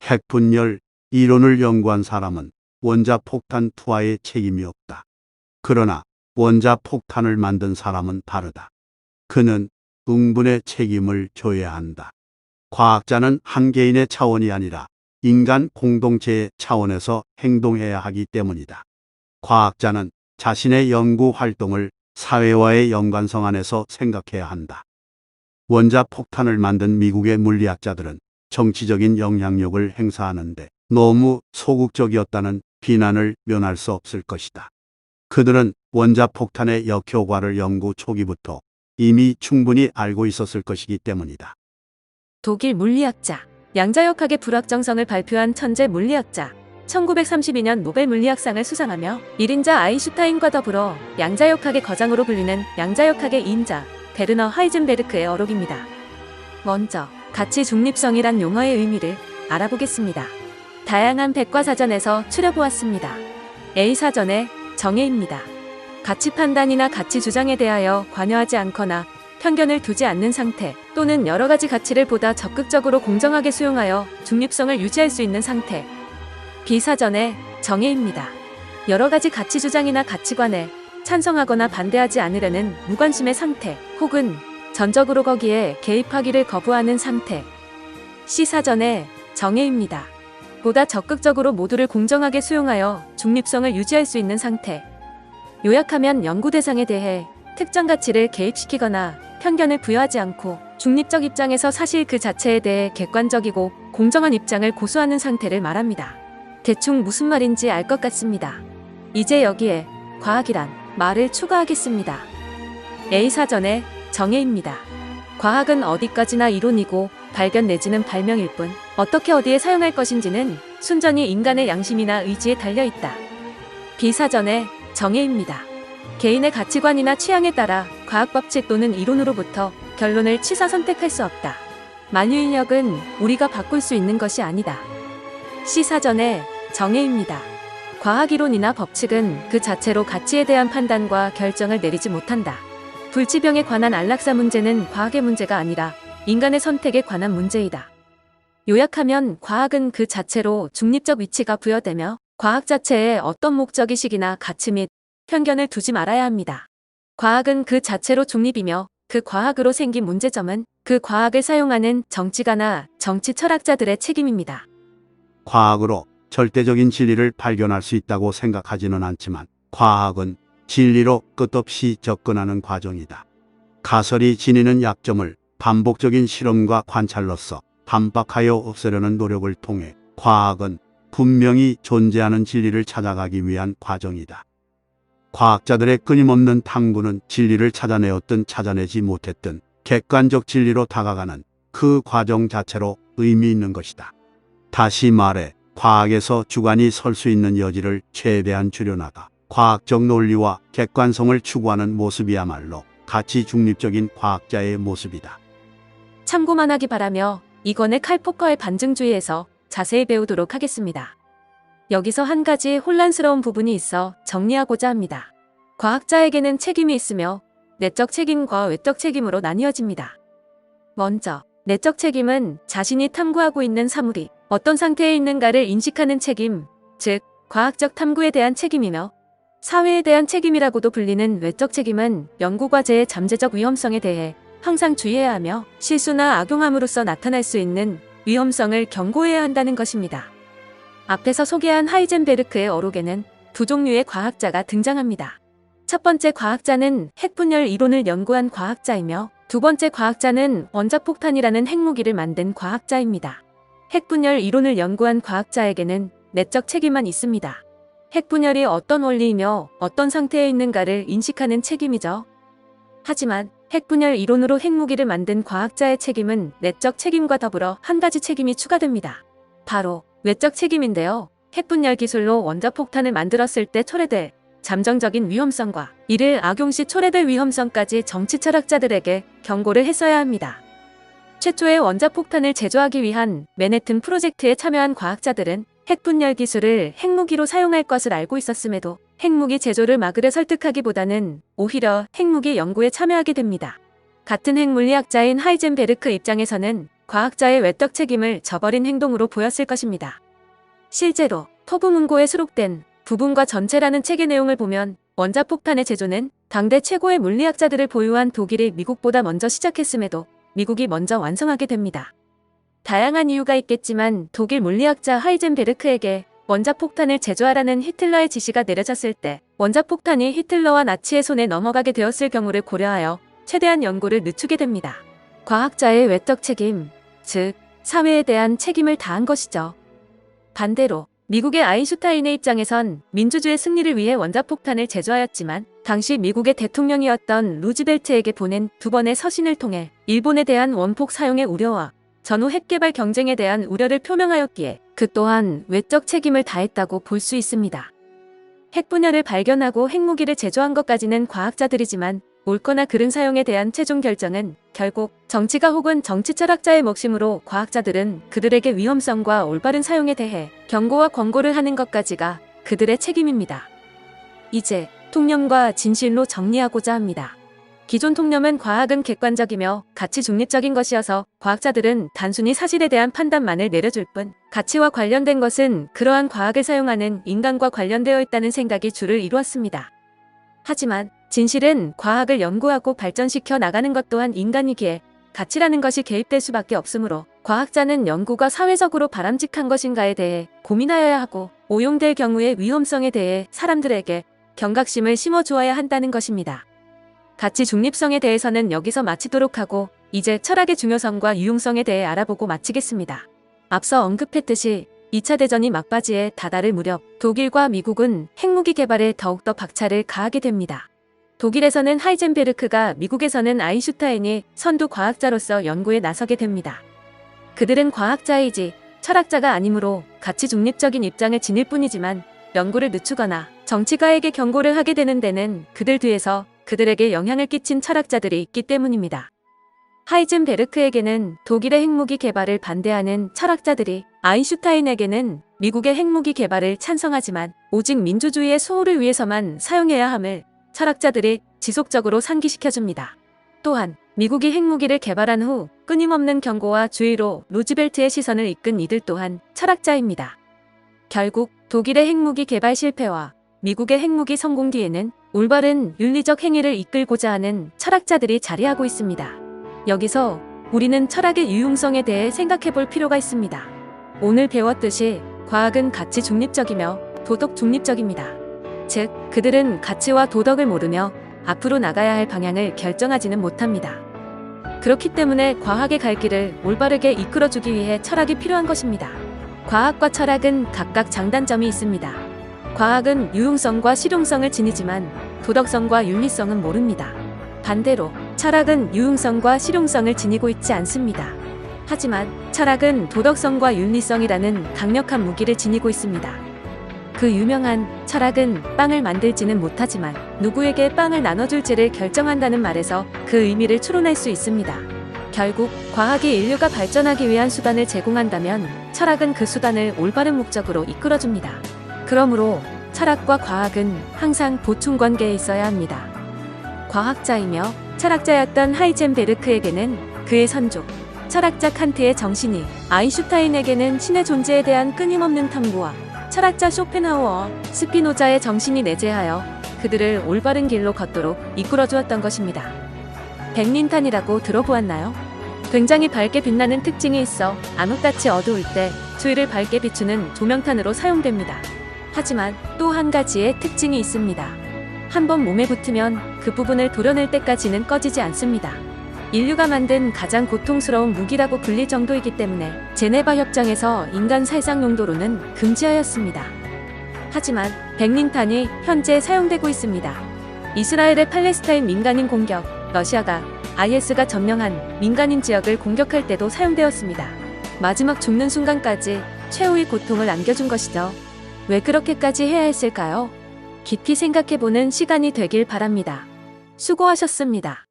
핵분열 이론을 연구한 사람은 원자폭탄 투하에 책임이 없다. 그러나 원자폭탄을 만든 사람은 다르다. 그는 응분의 책임을 져야 한다. 과학자는 한 개인의 차원이 아니라 인간 공동체의 차원에서 행동해야 하기 때문이다. 과학자는 자신의 연구 활동을 사회와의 연관성 안에서 생각해야 한다. 원자폭탄을 만든 미국의 물리학자들은 정치적인 영향력을 행사하는데 너무 소극적이었다는 비난을 면할 수 없을 것이다. 그들은 원자폭탄의 역효과를 연구 초기부터 이미 충분히 알고 있었을 것이기 때문이다. 독일 물리학자, 양자역학의 불확정성을 발표한 천재 물리학자, 1932년 노벨 물리학상을 수상하며 1인자 아인슈타인과 더불어 양자역학의 거장으로 불리는 양자역학의 2인자 베르너 하이젠베르크의 어록입니다. 먼저 가치 중립성이란 용어의 의미를 알아보겠습니다. 다양한 백과사전에서 추려보았습니다. A사전의 정의입니다. 가치 판단이나 가치 주장에 대하여 관여하지 않거나 편견을 두지 않는 상태 또는 여러 가지 가치를 보다 적극적으로 공정하게 수용하여 중립성을 유지할 수 있는 상태. B사전의 정의입니다. 여러 가지 가치 주장이나 가치관에 찬성하거나 반대하지 않으려는 무관심의 상태 혹은 전적으로 거기에 개입하기를 거부하는 상태. C사전의 정의입니다. 보다 적극적으로 모두를 공정하게 수용하여 중립성을 유지할 수 있는 상태. 요약하면 연구 대상에 대해 특정 가치를 개입시키거나 편견을 부여하지 않고 중립적 입장에서 사실 그 자체에 대해 객관적이고 공정한 입장을 고수하는 상태를 말합니다. 대충 무슨 말인지 알 것 같습니다. 이제 여기에 과학이란 말을 추가하겠습니다. A사전의 정의입니다. 과학은 어디까지나 이론이고 발견 내지는 발명일 뿐 어떻게 어디에 사용할 것인지는 순전히 인간의 양심이나 의지에 달려있다. B사전의 정의입니다. 개인의 가치관이나 취향에 따라 과학 법칙 또는 이론으로부터 결론을 취사 선택할 수 없다. 만유인력은 우리가 바꿀 수 있는 것이 아니다. C사전의 정의입니다. 과학이론이나 법칙은 그 자체로 가치에 대한 판단과 결정을 내리지 못한다. 불치병에 관한 안락사 문제는 과학의 문제가 아니라 인간의 선택에 관한 문제이다. 요약하면 과학은 그 자체로 중립적 위치가 부여되며 과학 자체에 어떤 목적의식이나 가치 및 편견을 두지 말아야 합니다. 과학은 그 자체로 중립이며 그 과학으로 생긴 문제점은 그 과학을 사용하는 정치가나 정치 철학자들의 책임입니다. 과학으로 절대적인 진리를 발견할 수 있다고 생각하지는 않지만 과학은 진리로 끝없이 접근하는 과정이다. 가설이 지니는 약점을 반복적인 실험과 관찰로서 반박하여 없애려는 노력을 통해 과학은 분명히 존재하는 진리를 찾아가기 위한 과정이다. 과학자들의 끊임없는 탐구는 진리를 찾아내었든 찾아내지 못했든 객관적 진리로 다가가는 그 과정 자체로 의미 있는 것이다. 다시 말해 과학에서 주관이 설 수 있는 여지를 최대한 줄여나가 과학적 논리와 객관성을 추구하는 모습이야말로 가치 중립적인 과학자의 모습이다. 참고만 하기 바라며 이건의 칼 포커의 반증주의에서 자세히 배우도록 하겠습니다. 여기서 한 가지 혼란스러운 부분이 있어 정리하고자 합니다. 과학자에게는 책임이 있으며 내적 책임과 외적 책임으로 나뉘어집니다. 먼저 내적 책임은 자신이 탐구하고 있는 사물이 어떤 상태에 있는가를 인식하는 책임, 즉 과학적 탐구에 대한 책임이며 사회에 대한 책임이라고도 불리는 외적 책임은 연구 과제의 잠재적 위험성에 대해 항상 주의해야 하며 실수나 악용함으로써 나타날 수 있는 위험성을 경고해야 한다는 것입니다. 앞에서 소개한 하이젠베르크의 어록에는 두 종류의 과학자가 등장합니다. 첫 번째 과학자는 핵분열 이론을 연구한 과학자이며 두 번째 과학자는 원자폭탄이라는 핵무기를 만든 과학자입니다. 핵분열 이론을 연구한 과학자에게는 내적 책임만 있습니다. 핵분열이 어떤 원리이며 어떤 상태에 있는가를 인식하는 책임이죠. 하지만 핵분열 이론으로 핵무기를 만든 과학자의 책임은 내적 책임과 더불어 한 가지 책임이 추가됩니다. 바로 외적 책임인데요. 핵분열 기술로 원자폭탄을 만들었을 때 초래될 잠정적인 위험성과 이를 악용 시 초래될 위험성까지 정치 철학자들에게 경고를 했어야 합니다. 최초의 원자폭탄을 제조하기 위한 맨해튼 프로젝트에 참여한 과학자들은 핵분열 기술을 핵무기로 사용할 것을 알고 있었음에도 핵무기 제조를 막으려 설득하기보다는 오히려 핵무기 연구에 참여하게 됩니다. 같은 핵물리학자인 하이젠베르크 입장에서는 과학자의 외적 책임을 저버린 행동으로 보였을 것입니다. 실제로 토부문고에 수록된 부분과 전체라는 책의 내용을 보면 원자폭탄의 제조는 당대 최고의 물리학자들을 보유한 독일이 미국보다 먼저 시작했음에도 미국이 먼저 완성하게 됩니다. 다양한 이유가 있겠지만 독일 물리학자 하이젠베르크에게 원자폭탄을 제조하라는 히틀러의 지시가 내려졌을 때 원자폭탄이 히틀러와 나치의 손에 넘어가게 되었을 경우를 고려하여 최대한 연구를 늦추게 됩니다. 과학자의 외적 책임, 즉 사회에 대한 책임을 다한 것이죠. 반대로 미국의 아인슈타인의 입장에선 민주주의 승리를 위해 원자폭탄을 제조하였지만 당시 미국의 대통령이었던 루즈벨트에게 보낸 2번의 서신을 통해 일본에 대한 원폭 사용의 우려와 전후 핵개발 경쟁에 대한 우려를 표명하였기에 그 또한 외적 책임을 다했다고 볼 수 있습니다. 핵 분야를 발견하고 핵무기를 제조한 것까지는 과학자들이지만 옳거나 그른 사용에 대한 최종 결정은 결국 정치가 혹은 정치 철학자의 몫이므로 과학자들은 그들에게 위험성과 올바른 사용에 대해 경고와 권고를 하는 것까지가 그들의 책임입니다. 이제 통념과 진실로 정리하고자 합니다. 기존 통념은 과학은 객관적이며 가치 중립적인 것이어서 과학자들은 단순히 사실에 대한 판단만을 내려줄 뿐 가치와 관련된 것은 그러한 과학을 사용하는 인간과 관련되어 있다는 생각이 주를 이루었습니다. 하지만 진실은 과학을 연구하고 발전시켜 나가는 것 또한 인간이기에 가치라는 것이 개입될 수밖에 없으므로 과학자는 연구가 사회적으로 바람직한 것인가에 대해 고민하여야 하고 오용될 경우의 위험성에 대해 사람들에게 경각심을 심어주어야 한다는 것입니다. 가치 중립성에 대해서는 여기서 마치도록 하고 이제 철학의 중요성과 유용성에 대해 알아보고 마치겠습니다. 앞서 언급했듯이 2차 대전이 막바지에 다다를 무렵 독일과 미국은 핵무기 개발에 더욱더 박차를 가하게 됩니다. 독일에서는 하이젠베르크가 미국에서는 아인슈타인이 선두 과학자로서 연구에 나서게 됩니다. 그들은 과학자이지 철학자가 아니므로 가치 중립적인 입장을 지닐 뿐이지만 연구를 늦추거나 정치가에게 경고를 하게 되는 데는 그들 뒤에서 그들에게 영향을 끼친 철학자들이 있기 때문입니다. 하이젠베르크에게는 독일의 핵무기 개발을 반대하는 철학자들이 아인슈타인에게는 미국의 핵무기 개발을 찬성하지만 오직 민주주의의 수호를 위해서만 사용해야 함을 철학자들이 지속적으로 상기시켜줍니다. 또한 미국이 핵무기를 개발한 후 끊임없는 경고와 주의로 루즈벨트의 시선을 이끈 이들 또한 철학자입니다. 결국 독일의 핵무기 개발 실패와 미국의 핵무기 성공 뒤에는 올바른 윤리적 행위를 이끌고자 하는 철학자들이 자리하고 있습니다. 여기서 우리는 철학의 유용성에 대해 생각해 볼 필요가 있습니다. 오늘 배웠듯이 과학은 가치 중립적이며 도덕 중립적입니다. 즉, 그들은 가치와 도덕을 모르며 앞으로 나가야 할 방향을 결정하지는 못합니다. 그렇기 때문에 과학의 갈 길을 올바르게 이끌어주기 위해 철학이 필요한 것입니다. 과학과 철학은 각각 장단점이 있습니다. 과학은 유용성과 실용성을 지니지만 도덕성과 윤리성은 모릅니다. 반대로 철학은 유용성과 실용성을 지니고 있지 않습니다. 하지만 철학은 도덕성과 윤리성이라는 강력한 무기를 지니고 있습니다. 그 유명한 철학은 빵을 만들지는 못하지만 누구에게 빵을 나눠줄지를 결정한다는 말에서 그 의미를 추론할 수 있습니다. 결국 과학이 인류가 발전하기 위한 수단을 제공한다면 철학은 그 수단을 올바른 목적으로 이끌어줍니다. 그러므로 철학과 과학은 항상 보충 관계에 있어야 합니다. 과학자이며 철학자였던 하이젠베르크에게는 그의 선조, 철학자 칸트의 정신이, 아인슈타인에게는 신의 존재에 대한 끊임없는 탐구와 철학자 쇼펜하우어, 스피노자의 정신이 내재하여 그들을 올바른 길로 걷도록 이끌어주었던 것입니다. 백린탄이라고 들어보았나요? 굉장히 밝게 빛나는 특징이 있어 암흑같이 어두울 때 주위를 밝게 비추는 조명탄으로 사용됩니다. 하지만 또 한 가지의 특징이 있습니다. 한번 몸에 붙으면 그 부분을 도려낼 때까지는 꺼지지 않습니다. 인류가 만든 가장 고통스러운 무기라고 불릴 정도이기 때문에 제네바 협정에서 인간 살상 용도로는 금지하였습니다. 하지만 백린탄이 현재 사용되고 있습니다. 이스라엘의 팔레스타인 민간인 공격, 러시아가 IS가 점령한 민간인 지역을 공격할 때도 사용되었습니다. 마지막 죽는 순간까지 최후의 고통을 안겨준 것이죠. 왜 그렇게까지 해야 했을까요? 깊이 생각해보는 시간이 되길 바랍니다. 수고하셨습니다.